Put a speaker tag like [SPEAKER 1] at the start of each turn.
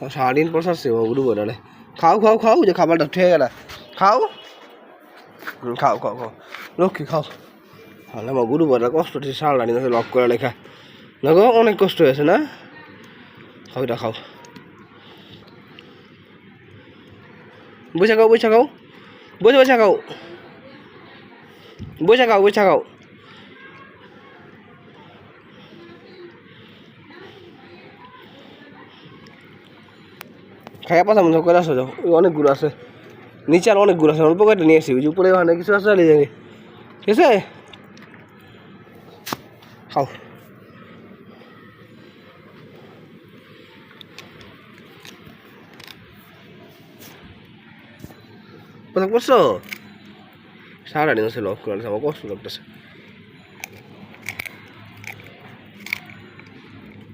[SPEAKER 1] সারাদিন পড়াচ্ছে গুরু বলে খাও খাও খাও যে খাবারটা ঠিক গেল খাও খাও খাও খাও লক্ষ্মী খাও তাহলে আমার গুরু বলে কষ্ট হচ্ছে সারাদিন লক করে লেখা না গো অনেক কষ্ট হয়েছে না খাও এটা খাও বসে খাও বসে খাও বসে বসে খাও বসে খাও বসে খাও খাইয়া পাতা মতো করে আসো যাও অনেকগুলো আছে নিচে আর অনেকগুলো আছে অল্প কয়েকটা নিয়ে এসি ওই উপরে ওখানে কিছু আছে নিয়ে যাবি ঠিক আছে খাও কোথাও করছো সারাদিন হচ্ছে লক করে আমার কষ্ট লাগতেছে